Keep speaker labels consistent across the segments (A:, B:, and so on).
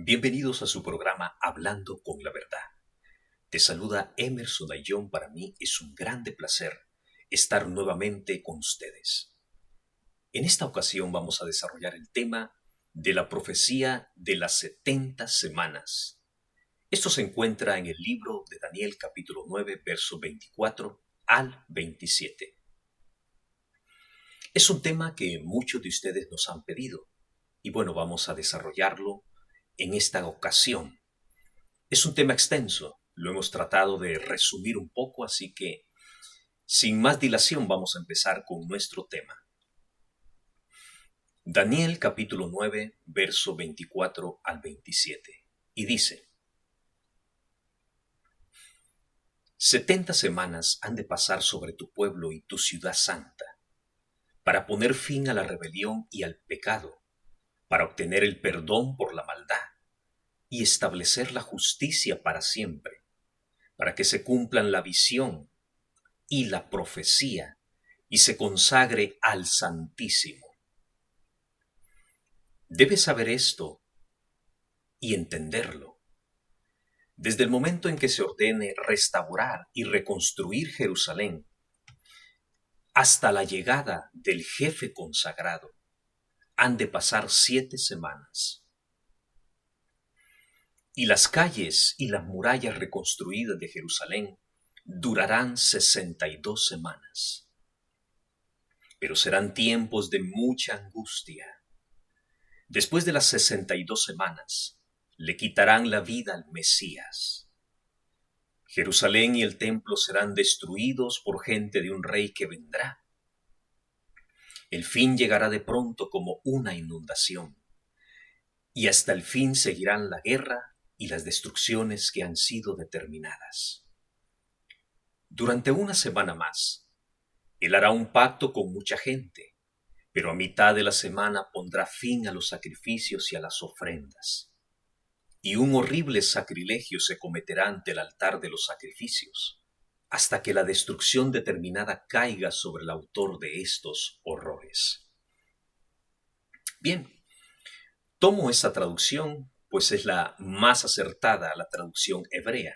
A: Bienvenidos a su programa Hablando con la Verdad. Te saluda Emerson Ayllón. Para mí es un grande placer estar nuevamente con ustedes. En esta ocasión vamos a desarrollar el tema de la profecía de las 70 semanas. Esto se encuentra en el libro de Daniel capítulo 9, verso 24 al 27. Es un tema que muchos de ustedes nos han pedido y bueno, vamos a desarrollarlo en esta ocasión. Es un tema extenso, lo hemos tratado de resumir un poco, así que sin más dilación vamos a empezar con nuestro tema. Daniel capítulo 9, verso 24 al 27, y dice: 70 semanas han de pasar sobre tu pueblo y tu ciudad santa, para poner fin a la rebelión y al pecado, para obtener el perdón por la maldad y establecer la justicia para siempre, para que se cumplan la visión y la profecía y se consagre al Santísimo. Debes saber esto y entenderlo. Desde el momento en que se ordene restaurar y reconstruir Jerusalén, hasta la llegada del jefe consagrado, han de pasar 7 semanas. Y las calles y las murallas reconstruidas de Jerusalén durarán 62 semanas. Pero serán tiempos de mucha angustia. Después de las 62 semanas, le quitarán la vida al Mesías. Jerusalén y el templo serán destruidos por gente de un rey que vendrá. El fin llegará de pronto como una inundación, y hasta el fin seguirán la guerra y las destrucciones que han sido determinadas. Durante una semana más, él hará un pacto con mucha gente, pero a mitad de la semana pondrá fin a los sacrificios y a las ofrendas. Y un horrible sacrilegio se cometerá ante el altar de los sacrificios, hasta que la destrucción determinada caiga sobre el autor de estos horrores. Bien, tomo esta traducción, pues es la más acertada a la traducción hebrea,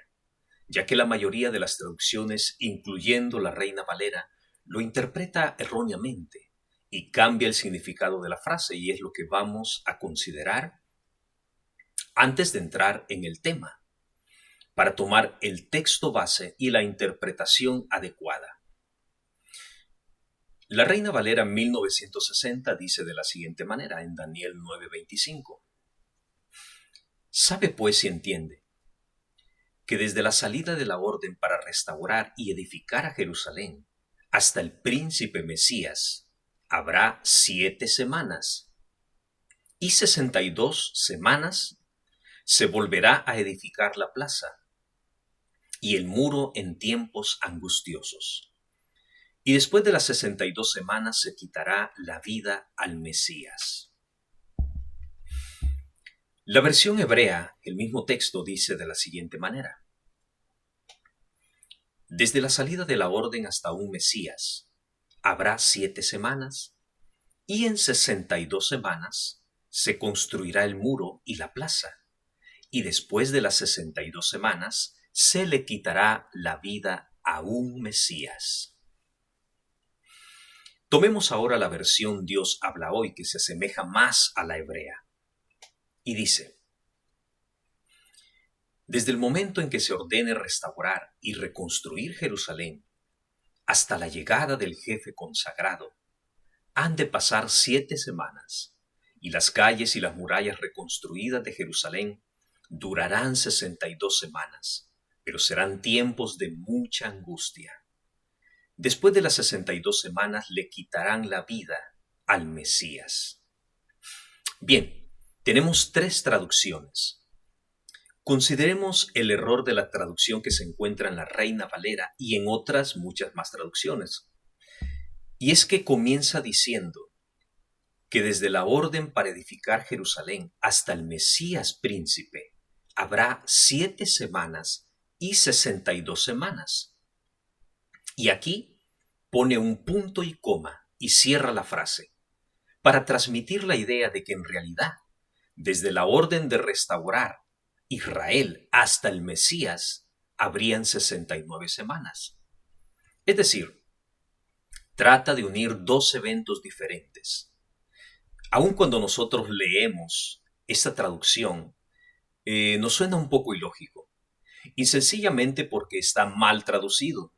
A: ya que la mayoría de las traducciones, incluyendo la Reina Valera, lo interpreta erróneamente y cambia el significado de la frase, y es lo que vamos a considerar antes de entrar en el tema, para tomar el texto base y la interpretación adecuada. La Reina Valera 1960 dice de la siguiente manera en Daniel 9:25: «Sabe pues y entiende que desde la salida de la orden para restaurar y edificar a Jerusalén hasta el príncipe Mesías habrá 7 semanas, y 62 semanas se volverá a edificar la plaza y el muro en tiempos angustiosos. Y después de las 62 semanas se quitará la vida al Mesías». La versión hebrea, el mismo texto, dice de la siguiente manera: «Desde la salida de la orden hasta un Mesías habrá 7 semanas, y en 62 semanas se construirá el muro y la plaza, y después de las 62 semanas se le quitará la vida a un Mesías». Tomemos ahora la versión Dios habla hoy, que se asemeja más a la hebrea, y dice: «Desde el momento en que se ordene restaurar y reconstruir Jerusalén hasta la llegada del jefe consagrado, han de pasar 7 semanas, y las calles y las murallas reconstruidas de Jerusalén durarán 62 semanas, pero serán tiempos de mucha angustia. Después de las 62 semanas le quitarán la vida al Mesías». Bien, tenemos 3 traducciones. Consideremos el error de la traducción que se encuentra en la Reina Valera y en otras muchas más traducciones. Y es que comienza diciendo que desde la orden para edificar Jerusalén hasta el Mesías príncipe habrá 7 semanas y 62 semanas. Y aquí pone un punto y coma y cierra la frase, para transmitir la idea de que en realidad Desde la orden de restaurar Israel hasta el Mesías, habrían 69 semanas. Es decir, trata de unir dos eventos diferentes. Aun cuando nosotros leemos esta traducción, nos suena un poco ilógico, y sencillamente porque está mal traducido,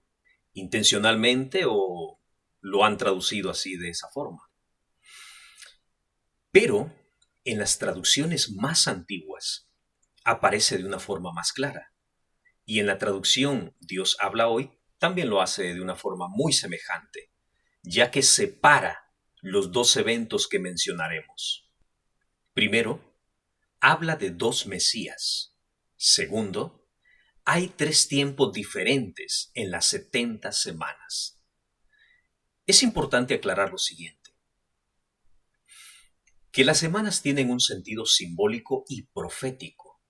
A: intencionalmente o lo han traducido así de esa forma. Pero en las traducciones más antiguas aparece de una forma más clara. Y en la traducción Dios habla hoy también lo hace de una forma muy semejante, ya que separa los dos eventos que mencionaremos. Primero, habla de dos Mesías. Segundo, hay tres tiempos diferentes en las 70 semanas. Es importante aclarar lo siguiente, que las semanas tienen un sentido simbólico y profético.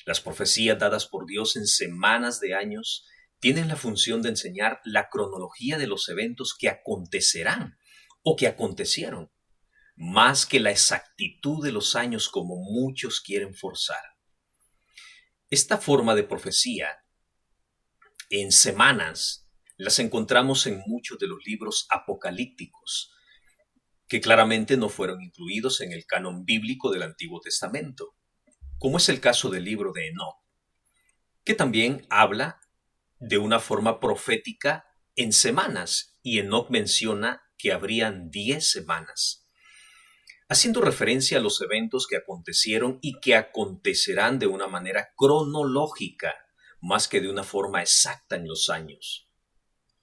A: Las profecías dadas por Dios en semanas de años tienen la función de enseñar la cronología de los eventos que acontecerán o que acontecieron, más que la exactitud de los años como muchos quieren forzar. Esta forma de profecía en semanas las encontramos en muchos de los libros apocalípticos, que claramente no fueron incluidos en el canon bíblico del Antiguo Testamento, como es el caso del libro de Enoc, que también habla de una forma profética en semanas, y Enoc menciona que habrían 10 semanas, haciendo referencia a los eventos que acontecieron y que acontecerán de una manera cronológica, más que de una forma exacta en los años.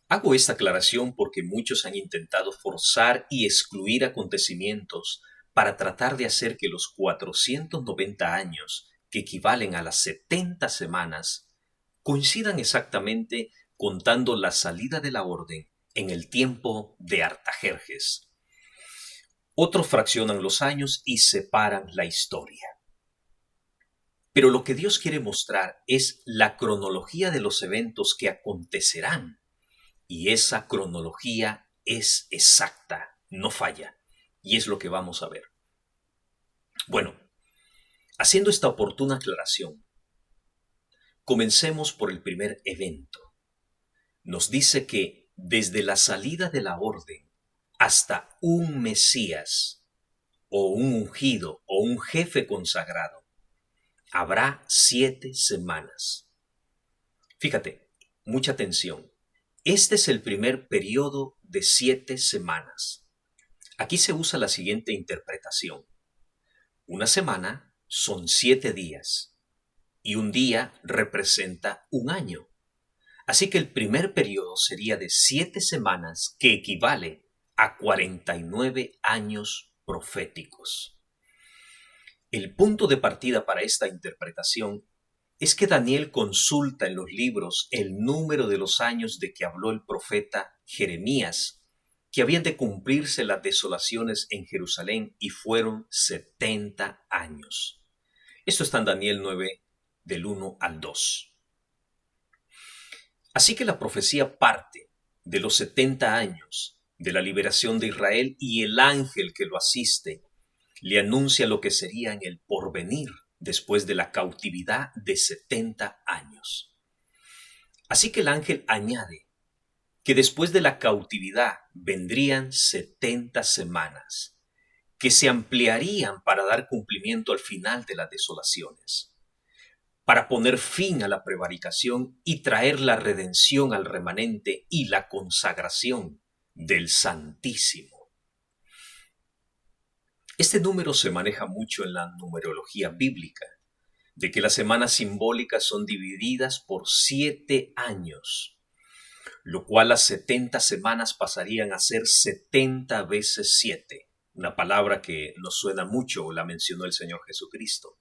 A: Hago esta aclaración porque muchos han intentado forzar y excluir acontecimientos para tratar de hacer que los 490 años, que equivalen a las 70 semanas, coincidan exactamente contando la salida de la orden en el tiempo de Artajerjes. Otros fraccionan los años y separan la historia. Pero lo que Dios quiere mostrar es la cronología de los eventos que acontecerán. Y esa cronología es exacta, no falla. Y es lo que vamos a ver. Bueno, haciendo esta oportuna aclaración, comencemos por el primer evento. Nos dice que desde la salida de la orden hasta un Mesías o un ungido o un jefe consagrado, habrá 7 semanas. Fíjate, mucha atención. Este es el primer periodo de 7 semanas. Aquí se usa la siguiente interpretación. Una semana son 7 días y un día representa un año. Así que el primer periodo sería de 7 semanas, que equivale a 49 años proféticos. El punto de partida para esta interpretación es que Daniel consulta en los libros el número de los años de que habló el profeta Jeremías, que habían de cumplirse las desolaciones en Jerusalén, y fueron 70 años. Esto está en Daniel 9, del 1 al 2. Así que la profecía parte de los 70 años de la liberación de Israel, y el ángel que lo asiste le anuncia lo que sería en el porvenir después de la cautividad de 70 años. Así que el ángel añade que después de la cautividad vendrían 70 semanas, que se ampliarían para dar cumplimiento al final de las desolaciones, para poner fin a la prevaricación y traer la redención al remanente y la consagración del Santísimo. Este número se maneja mucho en la numerología bíblica, de que las semanas simbólicas son divididas por 7 años, lo cual las 70 semanas pasarían a ser 70 veces 7, una palabra que nos suena mucho, la mencionó el Señor Jesucristo,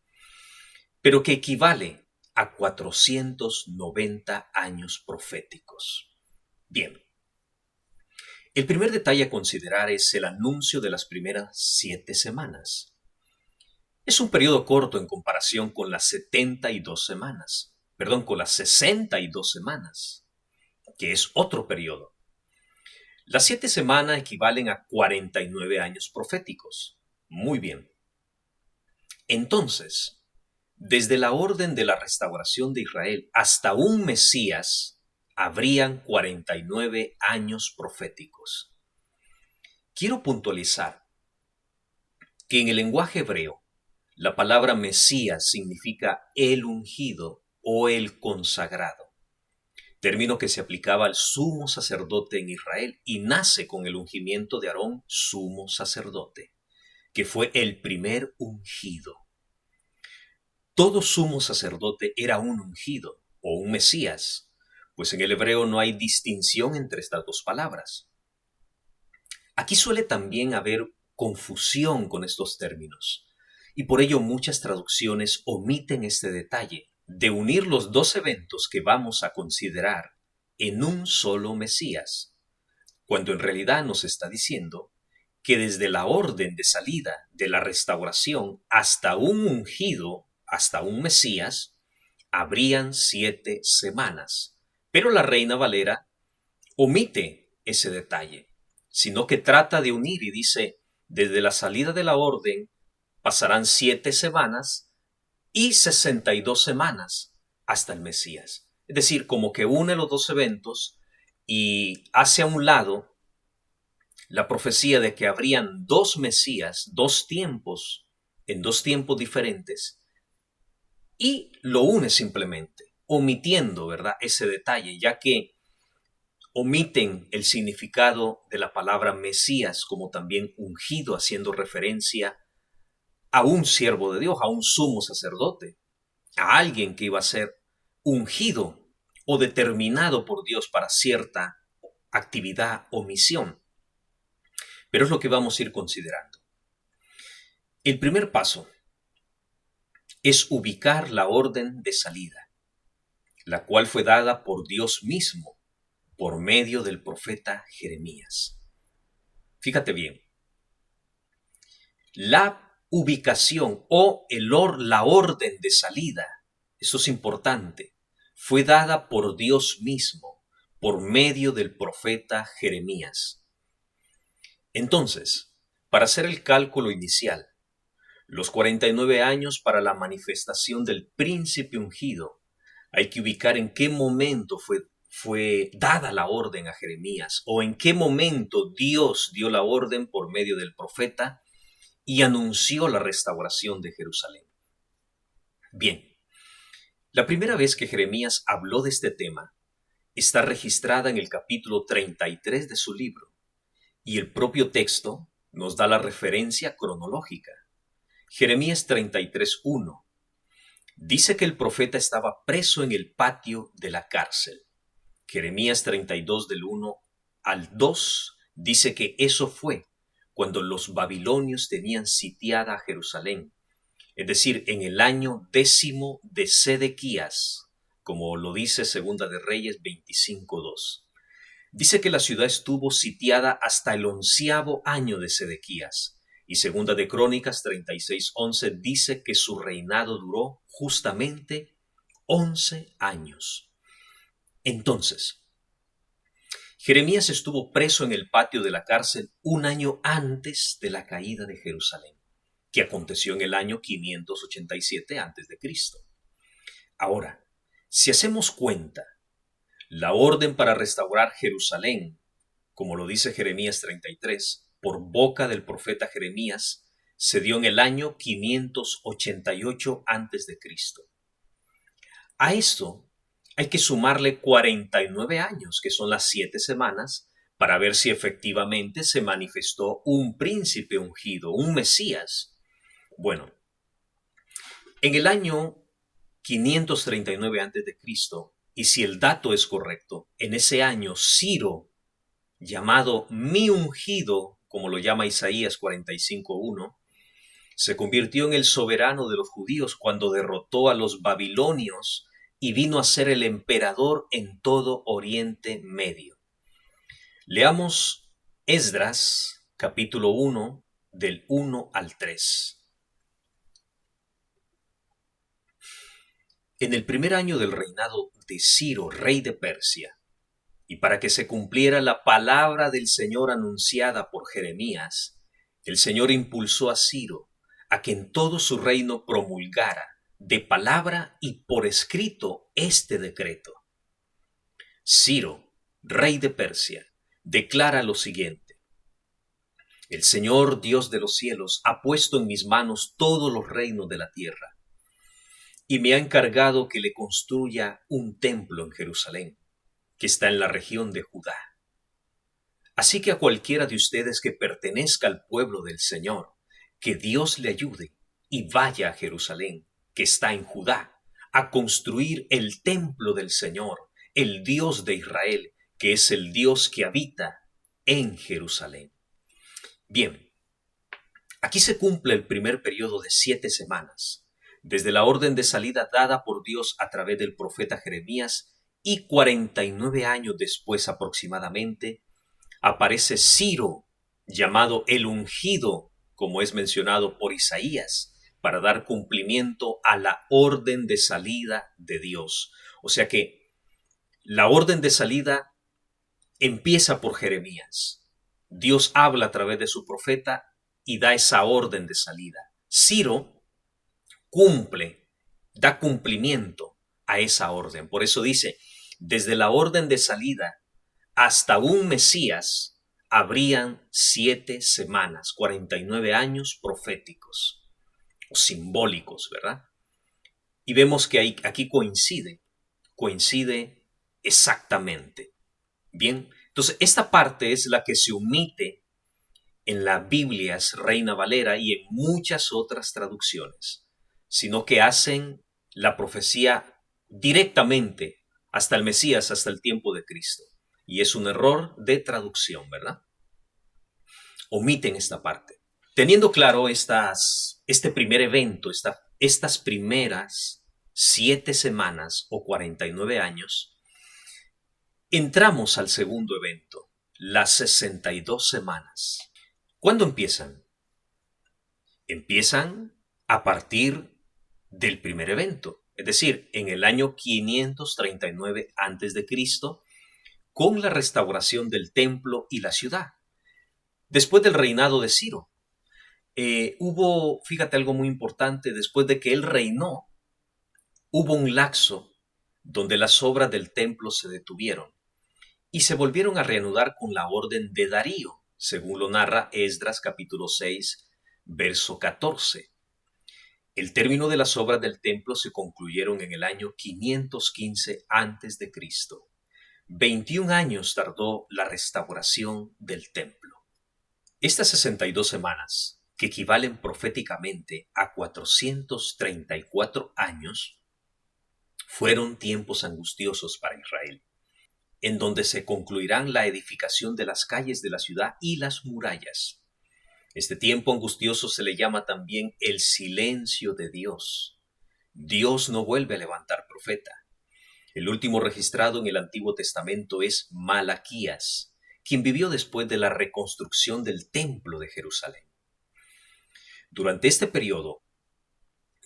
A: pero que equivale a 490 años proféticos. Bien, el primer detalle a considerar es el anuncio de las primeras 7 semanas. Es un periodo corto en comparación con las 72 semanas, con las 62 semanas, que es otro periodo. Las 7 semanas equivalen a 49 años proféticos. Muy bien. Entonces, desde la orden de la restauración de Israel hasta un Mesías, habrían 49 años proféticos. Quiero puntualizar que en el lenguaje hebreo, la palabra Mesías significa el ungido o el consagrado, término que se aplicaba al sumo sacerdote en Israel y nace con el ungimiento de Aarón, sumo sacerdote, que fue el primer ungido. Todo sumo sacerdote era un ungido o un Mesías, pues en el hebreo no hay distinción entre estas dos palabras. Aquí suele también haber confusión con estos términos, y por ello muchas traducciones omiten este detalle de unir los dos eventos que vamos a considerar en un solo Mesías, cuando en realidad nos está diciendo que desde la orden de salida de la restauración hasta un ungido, hasta un Mesías, habrían 7 semanas. Pero la Reina Valera omite ese detalle, sino que trata de unir y dice, desde la salida de la orden pasarán 7 semanas y 62 semanas hasta el Mesías. Es decir, como que une los dos eventos y hace a un lado la profecía de que habrían dos Mesías, dos tiempos, en dos tiempos diferentes, y lo une simplemente, omitiendo, ¿verdad?, ese detalle, ya que omiten el significado de la palabra Mesías como también ungido, haciendo referencia a un siervo de Dios, a un sumo sacerdote, a alguien que iba a ser ungido o determinado por Dios para cierta actividad o misión. Pero es lo que vamos a ir considerando. El primer paso es ubicar la orden de salida, la cual fue dada por Dios mismo por medio del profeta Jeremías. Fíjate bien, la ubicación o la orden de salida, eso es importante, fue dada por Dios mismo por medio del profeta Jeremías. Entonces, para hacer el cálculo inicial, los 49 años para la manifestación del príncipe ungido, hay que ubicar en qué momento fue dada la orden a Jeremías o en qué momento Dios dio la orden por medio del profeta y anunció la restauración de Jerusalén. Bien, la primera vez que Jeremías habló de este tema está registrada en el capítulo 33 de su libro y el propio texto nos da la referencia cronológica. Jeremías 33:1 dice que el profeta estaba preso en el patio de la cárcel. Jeremías 32 del 1 al 2 dice que eso fue cuando los babilonios tenían sitiada a Jerusalén, es decir, en el año 10 de Sedequías, como lo dice Segunda de Reyes 25:2. Dice que la ciudad estuvo sitiada hasta el 11º año de Sedequías, y Segunda de Crónicas 36:11 dice que su reinado duró justamente 11 años. Entonces, Jeremías estuvo preso en el patio de la cárcel un año antes de la caída de Jerusalén, que aconteció en el año 587 a.C. Ahora, si hacemos cuenta, la orden para restaurar Jerusalén, como lo dice Jeremías 33, por boca del profeta Jeremías, se dio en el año 588 a.C. A esto hay que sumarle 49 años, que son las 7 semanas, para ver si efectivamente se manifestó un príncipe ungido, un Mesías. Bueno, en el año 539 a.C., y si el dato es correcto, en ese año Ciro, llamado mi ungido, como lo llama Isaías 45:1, se convirtió en el soberano de los judíos cuando derrotó a los babilonios y vino a ser el emperador en todo Oriente Medio. Leamos Esdras, capítulo 1, del 1 al 3. En el primer año del reinado de Ciro, rey de Persia, y para que se cumpliera la palabra del Señor anunciada por Jeremías, el Señor impulsó a Ciro a que en todo su reino promulgara de palabra y por escrito este decreto. Ciro, rey de Persia, declara lo siguiente: el Señor Dios de los cielos ha puesto en mis manos todos los reinos de la tierra y me ha encargado que le construya un templo en Jerusalén, que está en la región de Judá. Así que a cualquiera de ustedes que pertenezca al pueblo del Señor, que Dios le ayude y vaya a Jerusalén, que está en Judá, a construir el templo del Señor, el Dios de Israel, que es el Dios que habita en Jerusalén. Bien, aquí se cumple el primer periodo de 7 semanas, desde la orden de salida dada por Dios a través del profeta Jeremías, y 49 años después aproximadamente, aparece Ciro, llamado el ungido, como es mencionado por Isaías, para dar cumplimiento a la orden de salida de Dios. O sea que la orden de salida empieza por Jeremías. Dios habla a través de su profeta y da esa orden de salida. Ciro cumple, da cumplimiento a esa orden. Por eso dice, desde la orden de salida hasta un Mesías habrían 7 semanas, 49 años proféticos o simbólicos, ¿verdad? Y vemos que aquí coincide exactamente. Bien, entonces esta parte es la que se omite en la Biblia Reina Valera y en muchas otras traducciones, sino que hacen la profecía directamente hasta el Mesías, hasta el tiempo de Cristo. Y es un error de traducción, ¿verdad? Omiten esta parte. Teniendo claro este primer evento, estas primeras 7 semanas o 49 años, entramos al segundo evento, las 62 semanas. ¿Cuándo empiezan? Empiezan a partir del primer evento, es decir, en el año 539 a.C., con la restauración del templo y la ciudad. Después del reinado de Ciro, fíjate algo muy importante, después de que él reinó, hubo un lapso donde las obras del templo se detuvieron y se volvieron a reanudar con la orden de Darío, según lo narra Esdras capítulo 6, verso 14. El término de las obras del templo se concluyeron en el año 515 a.C. 21 años tardó la restauración del templo. Estas 62 semanas, que equivalen proféticamente a 434 años, fueron tiempos angustiosos para Israel, en donde se concluirán la edificación de las calles de la ciudad y las murallas. Este tiempo angustioso se le llama también el silencio de Dios. Dios no vuelve a levantar profeta. El último registrado en el Antiguo Testamento es Malaquías, quien vivió después de la reconstrucción del Templo de Jerusalén. Durante este periodo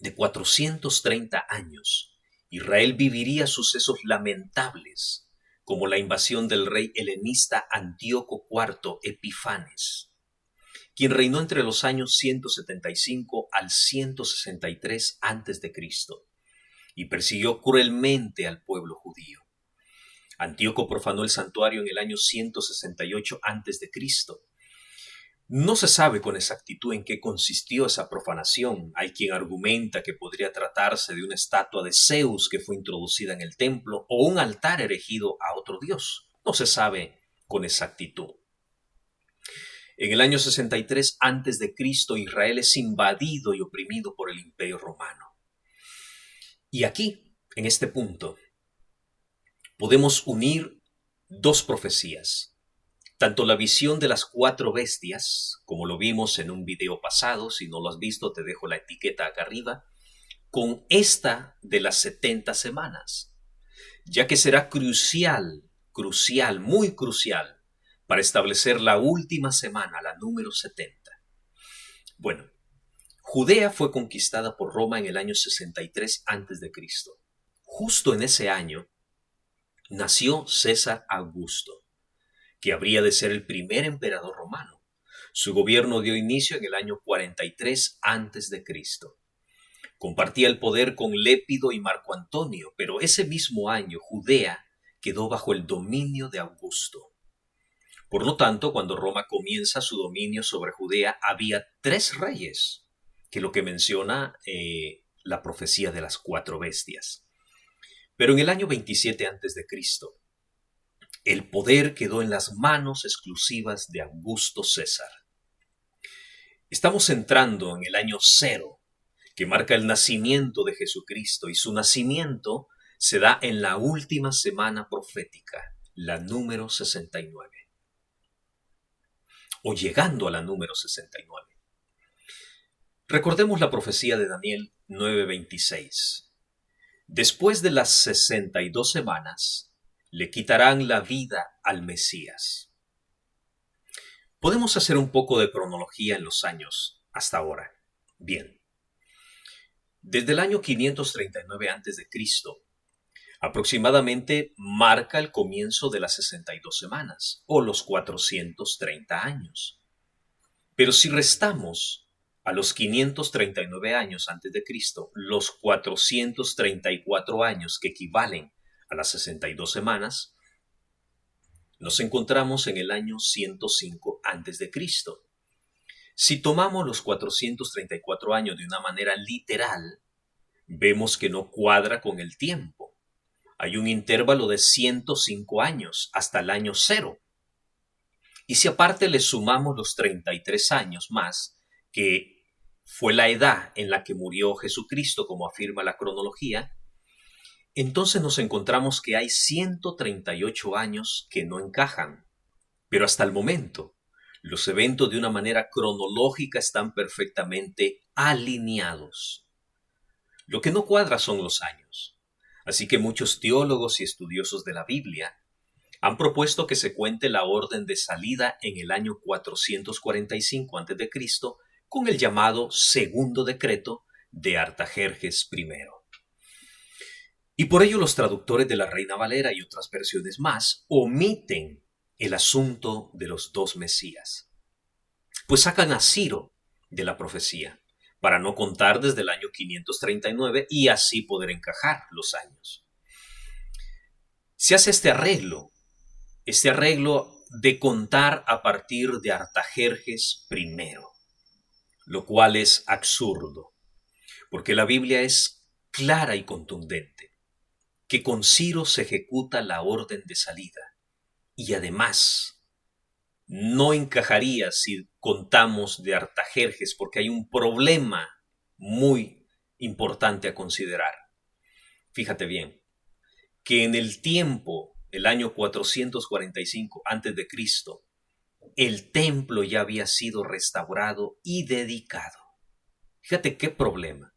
A: de 430 años, Israel viviría sucesos lamentables, como la invasión del rey helenista Antíoco IV Epifanes, quien reinó entre los años 175 al 163 a.C. y persiguió cruelmente al pueblo judío. Antíoco profanó el santuario en el año 168 a.C. No se sabe con exactitud en qué consistió esa profanación. Hay quien argumenta que podría tratarse de una estatua de Zeus que fue introducida en el templo o un altar erigido a otro dios. No se sabe con exactitud. En el año 63 a.C., Israel es invadido y oprimido por el Imperio Romano. Y aquí, en este punto, podemos unir dos profecías. Tanto la visión de las 4 bestias, como lo vimos en un video pasado, si no lo has visto te dejo la etiqueta acá arriba, con esta de las 70 semanas, ya que será crucial, muy crucial, para establecer la última semana, la número 70. Bueno, Judea fue conquistada por Roma en el año 63 a.C. Justo en ese año nació César Augusto, que habría de ser el primer emperador romano. Su gobierno dio inicio en el año 43 a.C. Compartía el poder con Lépido y Marco Antonio, pero ese mismo año Judea quedó bajo el dominio de Augusto. Por lo tanto, cuando Roma comienza su dominio sobre Judea, había 3 reyes, que es lo que menciona la profecía de las 4 bestias. Pero en el año 27 a.C., el poder quedó en las manos exclusivas de Augusto César. Estamos entrando en el año 0, que marca el nacimiento de Jesucristo, y su nacimiento se da en la última semana profética, la número 69, o llegando a la número 69. Recordemos la profecía de Daniel 9:26. Después de las 62 semanas, le quitarán la vida al Mesías. Podemos hacer un poco de cronología en los años hasta ahora. Bien. Desde el año 539 a.C., aproximadamente marca el comienzo de las 62 semanas, o los 430 años. Pero si restamos a los 539 años antes de Cristo, los 434 años que equivalen a las 62 semanas, nos encontramos en el año 105 antes de Cristo. Si tomamos los 434 años de una manera literal, vemos que no cuadra con el tiempo. Hay un intervalo de 105 años hasta el año 0. Y si aparte le sumamos los 33 años más, que fue la edad en la que murió Jesucristo, como afirma la cronología, entonces nos encontramos que hay 138 años que no encajan. Pero hasta el momento, los eventos de una manera cronológica están perfectamente alineados. Lo que no cuadra son los años. Así que muchos teólogos y estudiosos de la Biblia han propuesto que se cuente la orden de salida en el año 445 a.C. con el llamado Segundo Decreto de Artajerjes I. Y por ello los traductores de la Reina Valera y otras versiones más omiten el asunto de los 2 Mesías, pues sacan a Ciro de la profecía para no contar desde el año 539 y así poder encajar los años. Se hace este arreglo de contar a partir de Artajerjes I, lo cual es absurdo, porque la Biblia es clara y contundente, que con Ciro se ejecuta la orden de salida, y además no encajaría si contamos de Artajerjes, porque hay un problema muy importante a considerar. Fíjate bien, que en el tiempo, el año 445 a.C., el templo ya había sido restaurado y dedicado. Fíjate qué problema.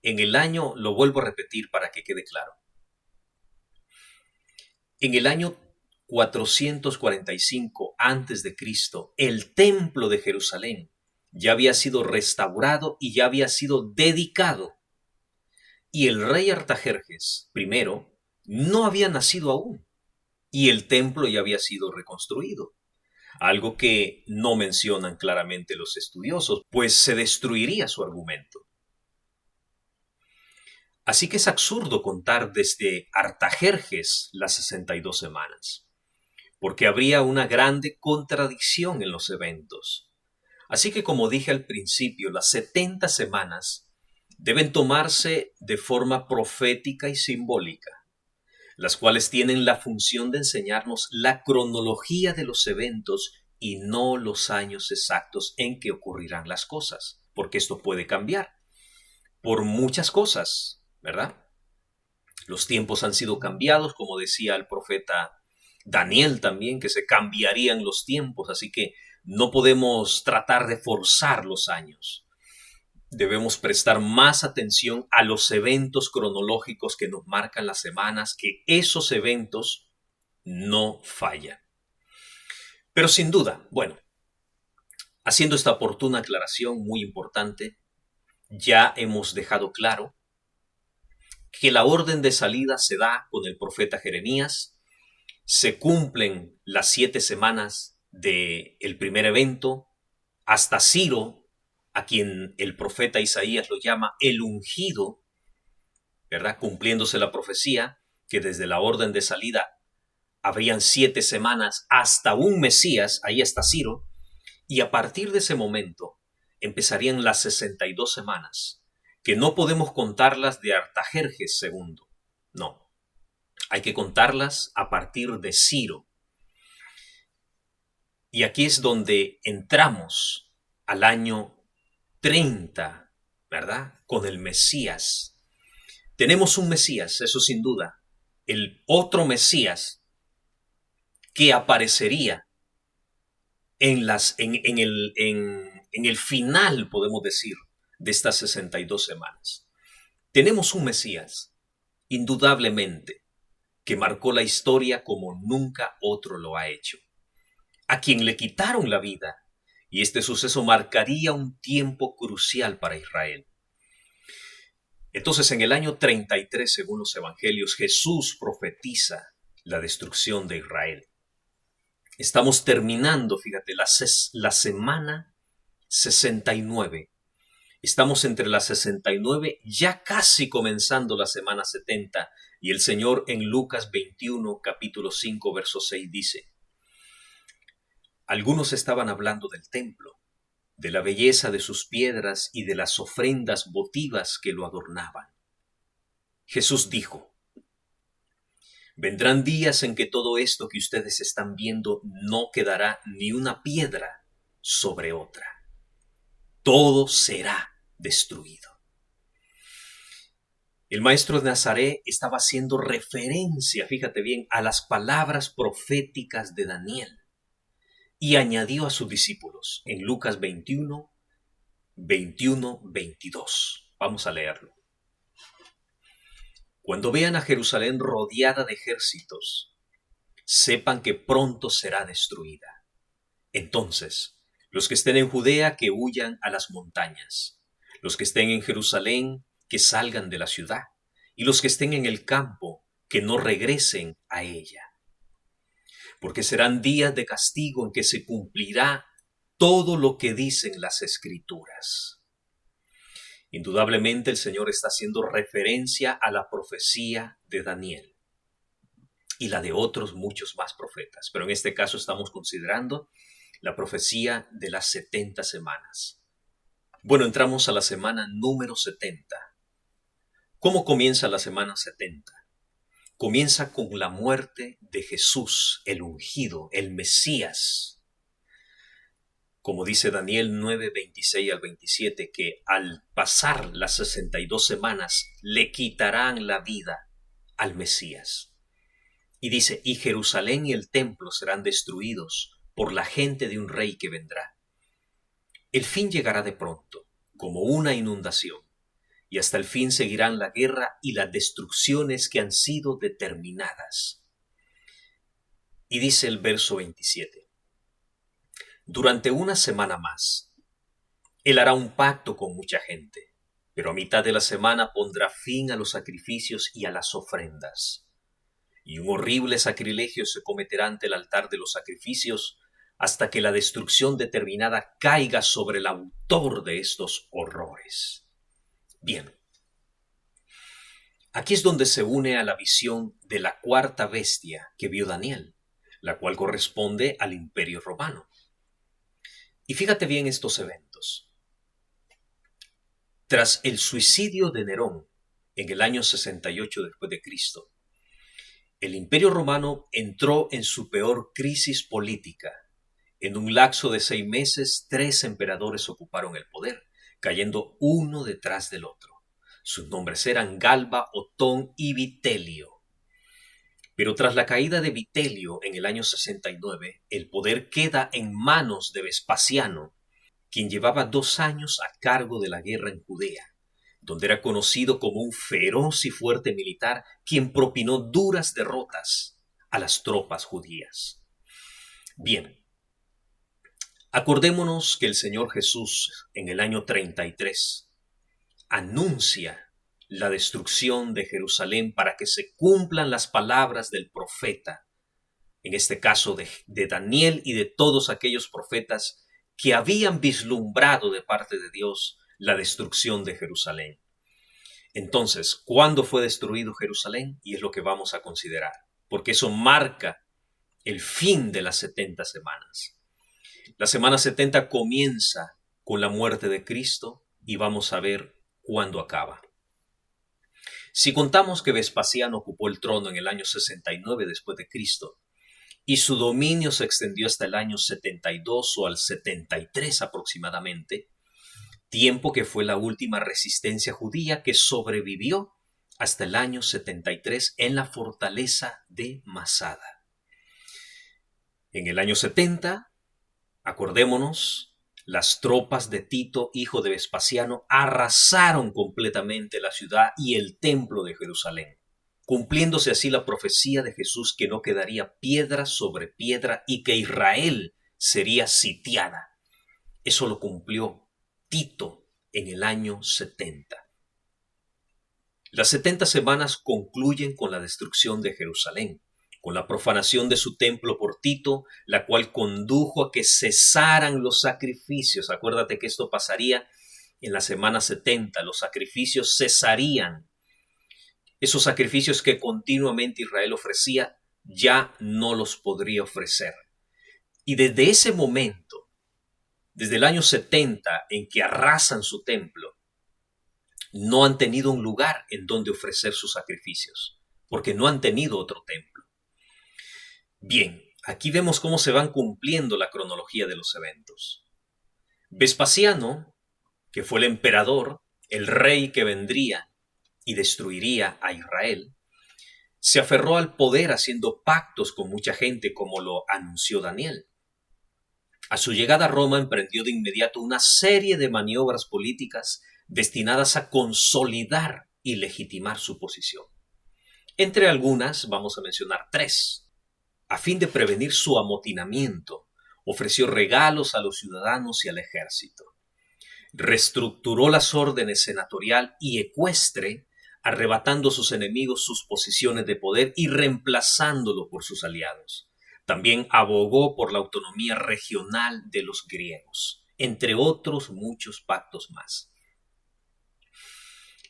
A: En el año, lo vuelvo a repetir para que quede claro, en el año 445 a.C., el templo de Jerusalén ya había sido restaurado y ya había sido dedicado. Y el rey Artajerjes I no había nacido aún, y el templo ya había sido reconstruido. Algo que no mencionan claramente los estudiosos, pues se destruiría su argumento. Así que es absurdo contar desde Artajerjes las 62 semanas, porque habría una grande contradicción en los eventos. Así que, como dije al principio, las 70 semanas deben tomarse de forma profética y simbólica, las cuales tienen la función de enseñarnos la cronología de los eventos y no los años exactos en que ocurrirán las cosas, porque esto puede cambiar por muchas cosas, ¿verdad? Los tiempos han sido cambiados, como decía el profeta Daniel también, que se cambiarían los tiempos, así que no podemos tratar de forzar los años. Debemos prestar más atención a los eventos cronológicos que nos marcan las semanas, que esos eventos no fallan. Pero sin duda, bueno, haciendo esta oportuna aclaración muy importante, ya hemos dejado claro que la orden de salida se da con el profeta Jeremías, se cumplen las 7 semanas del primer evento, hasta Ciro, a quien el profeta Isaías lo llama el ungido, ¿verdad? Cumpliéndose la profecía que desde la orden de salida habrían 7 semanas hasta un Mesías, ahí está Ciro, y a partir de ese momento empezarían las 62 semanas, que no podemos contarlas de Artajerjes II, no, hay que contarlas a partir de Ciro. Y aquí es donde entramos al año 30, ¿verdad? Con el Mesías. Tenemos un Mesías, eso sin duda. El otro Mesías que aparecería en el final, podemos decir, de estas 62 semanas. Tenemos un Mesías, indudablemente, que marcó la historia como nunca otro lo ha hecho, a quien le quitaron la vida, y este suceso marcaría un tiempo crucial para Israel. Entonces, en el año 33, según los evangelios, Jesús profetiza la destrucción de Israel. Estamos terminando, fíjate, la semana 69. Estamos entre la 69, ya casi comenzando la semana 70, y el Señor en Lucas 21, capítulo 5, verso 6 dice: algunos estaban hablando del templo, de la belleza de sus piedras y de las ofrendas votivas que lo adornaban. Jesús dijo: vendrán días en que todo esto que ustedes están viendo no quedará ni una piedra sobre otra. Todo será destruido. El maestro de Nazaret estaba haciendo referencia, fíjate bien, a las palabras proféticas de Daniel, y añadió a sus discípulos en Lucas 21, 22. Vamos a leerlo. Cuando vean a Jerusalén rodeada de ejércitos, sepan que pronto será destruida. Entonces, los que estén en Judea, que huyan a las montañas. Los que estén en Jerusalén, que salgan de la ciudad. Y los que estén en el campo, que no regresen a ella. Porque serán días de castigo en que se cumplirá todo lo que dicen las Escrituras. Indudablemente el Señor está haciendo referencia a la profecía de Daniel y la de otros muchos más profetas, pero en este caso estamos considerando la profecía de las 70 semanas. Bueno, entramos a la semana número 70. ¿Cómo comienza la semana 70? Comienza con la muerte de Jesús, el ungido, el Mesías. Como dice Daniel 9, 26 al 27, que al pasar las 62 semanas le quitarán la vida al Mesías. Y dice: y Jerusalén y el templo serán destruidos por la gente de un rey que vendrá. El fin llegará de pronto, como una inundación, y hasta el fin seguirán la guerra y las destrucciones que han sido determinadas. Y dice el verso 27. Durante una semana más, él hará un pacto con mucha gente, pero a mitad de la semana pondrá fin a los sacrificios y a las ofrendas. Y un horrible sacrilegio se cometerá ante el altar de los sacrificios hasta que la destrucción determinada caiga sobre el autor de estos horrores. Bien, aquí es donde se une a la visión de la cuarta bestia que vio Daniel, la cual corresponde al Imperio Romano. Y fíjate bien estos eventos. Tras el suicidio de Nerón en el año 68 después de Cristo, el Imperio Romano entró en su peor crisis política. En un lapso de 6 meses, 3 emperadores ocuparon el poder, cayendo uno detrás del otro. Sus nombres eran Galba, Otón y Vitelio. Pero tras la caída de Vitelio en el año 69, el poder queda en manos de Vespasiano, quien llevaba 2 años a cargo de la guerra en Judea, donde era conocido como un feroz y fuerte militar, quien propinó duras derrotas a las tropas judías. Bien, acordémonos que el Señor Jesús en el año 33 anuncia la destrucción de Jerusalén para que se cumplan las palabras del profeta, en este caso de Daniel y de todos aquellos profetas que habían vislumbrado de parte de Dios la destrucción de Jerusalén. Entonces, ¿cuándo fue destruido Jerusalén? Y es lo que vamos a considerar, porque eso marca el fin de las 70 semanas. La semana 70 comienza con la muerte de Cristo y vamos a ver cuándo acaba. Si contamos que Vespasiano ocupó el trono en el año 69 después de Cristo y su dominio se extendió hasta el año 72 o al 73 aproximadamente, tiempo que fue la última resistencia judía que sobrevivió hasta el año 73 en la fortaleza de Masada. En el año 70, acordémonos, las tropas de Tito, hijo de Vespasiano, arrasaron completamente la ciudad y el templo de Jerusalén, cumpliéndose así la profecía de Jesús que no quedaría piedra sobre piedra y que Israel sería sitiada. Eso lo cumplió Tito en el año 70. Las 70 semanas concluyen con la destrucción de Jerusalén, con la profanación de su templo por Tito, la cual condujo a que cesaran los sacrificios. Acuérdate que esto pasaría en la semana 70, los sacrificios cesarían. Esos sacrificios que continuamente Israel ofrecía ya no los podría ofrecer. Y desde ese momento, desde el año 70 en que arrasan su templo, no han tenido un lugar en donde ofrecer sus sacrificios, porque no han tenido otro templo. Bien, aquí vemos cómo se van cumpliendo la cronología de los eventos. Vespasiano, que fue el emperador, el rey que vendría y destruiría a Israel, se aferró al poder haciendo pactos con mucha gente, como lo anunció Daniel. A su llegada a Roma emprendió de inmediato una serie de maniobras políticas destinadas a consolidar y legitimar su posición. Entre algunas vamos a mencionar 3. A fin de prevenir su amotinamiento, ofreció regalos a los ciudadanos y al ejército. Reestructuró las órdenes senatorial y ecuestre, arrebatando a sus enemigos sus posiciones de poder y reemplazándolo por sus aliados. También abogó por la autonomía regional de los griegos, entre otros muchos pactos más.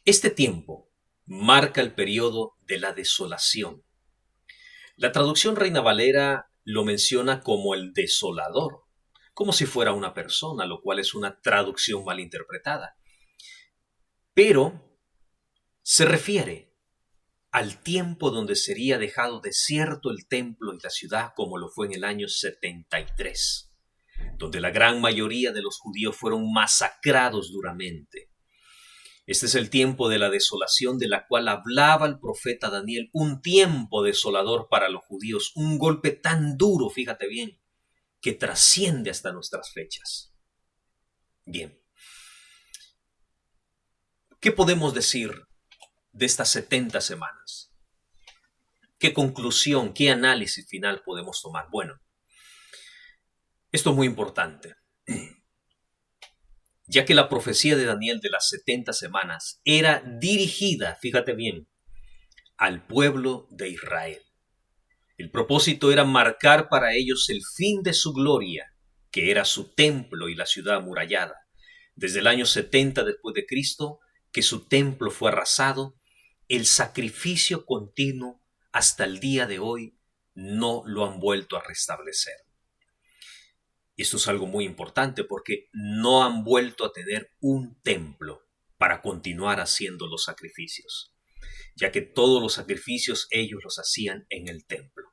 A: Este tiempo marca el periodo de la desolación. La traducción Reina Valera lo menciona como el desolador, como si fuera una persona, lo cual es una traducción mal interpretada. Pero se refiere al tiempo donde sería dejado desierto el templo y la ciudad, como lo fue en el año 73, donde la gran mayoría de los judíos fueron masacrados duramente. Este es el tiempo de la desolación de la cual hablaba el profeta Daniel, un tiempo desolador para los judíos, un golpe tan duro, fíjate bien, que trasciende hasta nuestras fechas. Bien, ¿qué podemos decir de estas 70 semanas? ¿Qué conclusión, qué análisis final podemos tomar? Bueno, esto es muy importante, ya que la profecía de Daniel de las 70 semanas era dirigida, fíjate bien, al pueblo de Israel. El propósito era marcar para ellos el fin de su gloria, que era su templo y la ciudad amurallada. Desde el año 70 después de Cristo, que su templo fue arrasado, el sacrificio continuo hasta el día de hoy no lo han vuelto a restablecer. Y esto es algo muy importante porque no han vuelto a tener un templo para continuar haciendo los sacrificios, ya que todos los sacrificios ellos los hacían en el templo.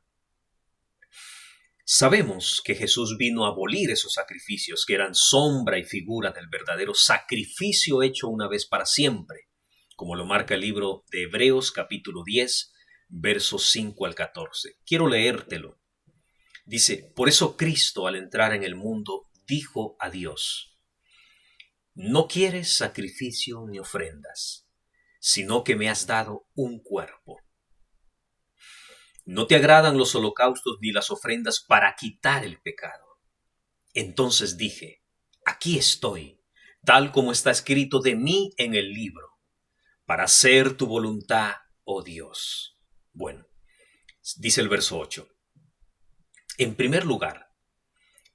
A: Sabemos que Jesús vino a abolir esos sacrificios que eran sombra y figura del verdadero sacrificio hecho una vez para siempre, como lo marca el libro de Hebreos capítulo 10, versos 5 al 14. Quiero leértelo. Dice, por eso Cristo al entrar en el mundo dijo a Dios, no quieres sacrificio ni ofrendas, sino que me has dado un cuerpo. No te agradan los holocaustos ni las ofrendas para quitar el pecado. Entonces dije, aquí estoy, tal como está escrito de mí en el libro, para hacer tu voluntad, oh Dios. Bueno, dice el verso 8. En primer lugar,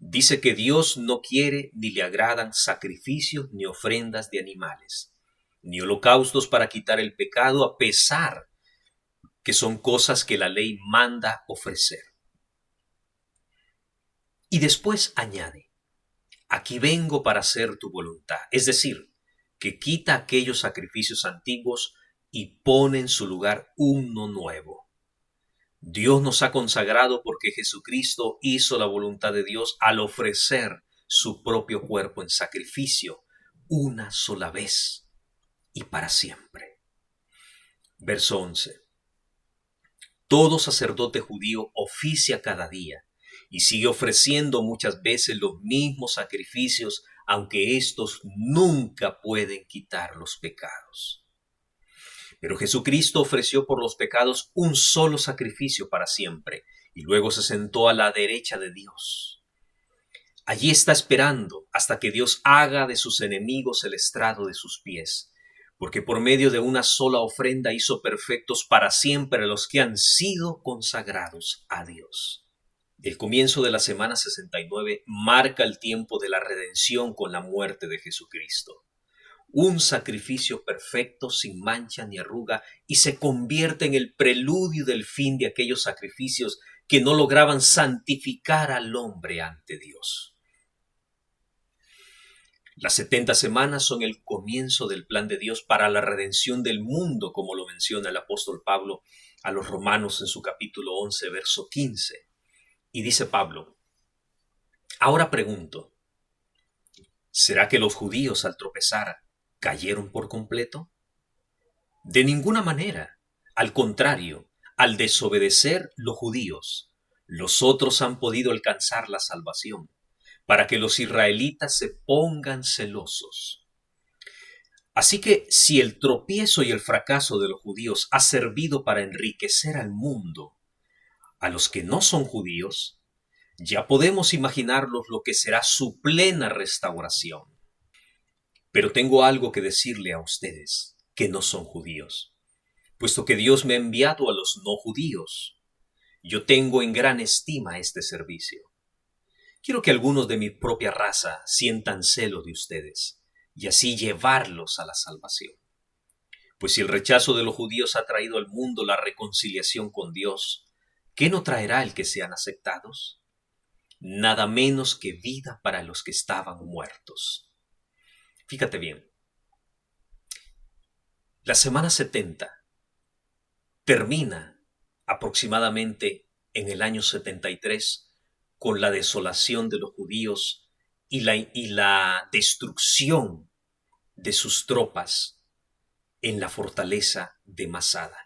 A: Dice que Dios no quiere ni le agradan sacrificios ni ofrendas de animales, ni holocaustos para quitar el pecado, a pesar que son cosas que la ley manda ofrecer. Y después añade, aquí vengo para hacer tu voluntad, es decir, que quita aquellos sacrificios antiguos y pone en su lugar uno nuevo. Dios nos ha consagrado porque Jesucristo hizo la voluntad de Dios al ofrecer su propio cuerpo en sacrificio una sola vez y para siempre. Verso 11. Todo sacerdote judío oficia cada día y sigue ofreciendo muchas veces los mismos sacrificios, aunque estos nunca pueden quitar los pecados. Pero Jesucristo ofreció por los pecados un solo sacrificio para siempre, y luego se sentó a la derecha de Dios. Allí está esperando hasta que Dios haga de sus enemigos el estrado de sus pies, porque por medio de una sola ofrenda hizo perfectos para siempre a los que han sido consagrados a Dios. El comienzo de la semana 69 marca el tiempo de la redención con la muerte de Jesucristo. Un sacrificio perfecto, sin mancha ni arruga, y se convierte en el preludio del fin de aquellos sacrificios que no lograban santificar al hombre ante Dios. Las 70 semanas son el comienzo del plan de Dios para la redención del mundo, como lo menciona el apóstol Pablo a los romanos en su capítulo 11, verso 15. Y dice Pablo, ahora pregunto, ¿será que los judíos al tropezar cayeron por completo? De ninguna manera. Al contrario, al desobedecer los judíos, los otros han podido alcanzar la salvación, para que los israelitas se pongan celosos. Así que si el tropiezo y el fracaso de los judíos ha servido para enriquecer al mundo, a los que no son judíos, ya podemos imaginarnos lo que será su plena restauración. Pero tengo algo que decirle a ustedes, que no son judíos, puesto que Dios me ha enviado a los no judíos. Yo tengo en gran estima este servicio. Quiero que algunos de mi propia raza sientan celo de ustedes, y así llevarlos a la salvación. Pues si el rechazo de los judíos ha traído al mundo la reconciliación con Dios, ¿qué no traerá el que sean aceptados? Nada menos que vida para los que estaban muertos. Fíjate bien, la semana 70 termina aproximadamente en el año 73 con la desolación de los judíos y la destrucción de sus tropas en la fortaleza de Masada.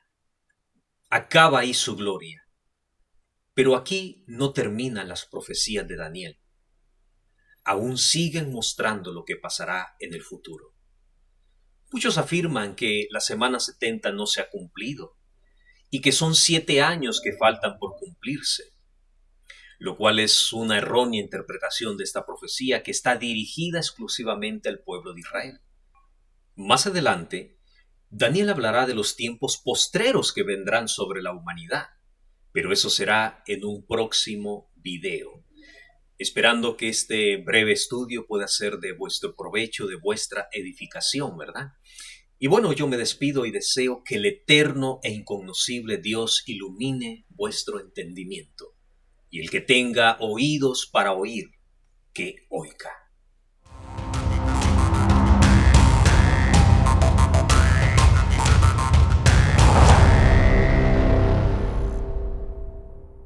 A: Acaba ahí su gloria. Pero aquí no terminan las profecías de Daniel. Aún siguen mostrando lo que pasará en el futuro. Muchos afirman que la semana 70 no se ha cumplido y que son 7 años que faltan por cumplirse, lo cual es una errónea interpretación de esta profecía que está dirigida exclusivamente al pueblo de Israel. Más adelante, Daniel hablará de los tiempos postreros que vendrán sobre la humanidad, pero eso será en un próximo video. Esperando que este breve estudio pueda ser de vuestro provecho, de vuestra edificación, ¿verdad? Y bueno, yo me despido y deseo que el eterno e incognoscible Dios ilumine vuestro entendimiento. Y el que tenga oídos para oír, que oiga.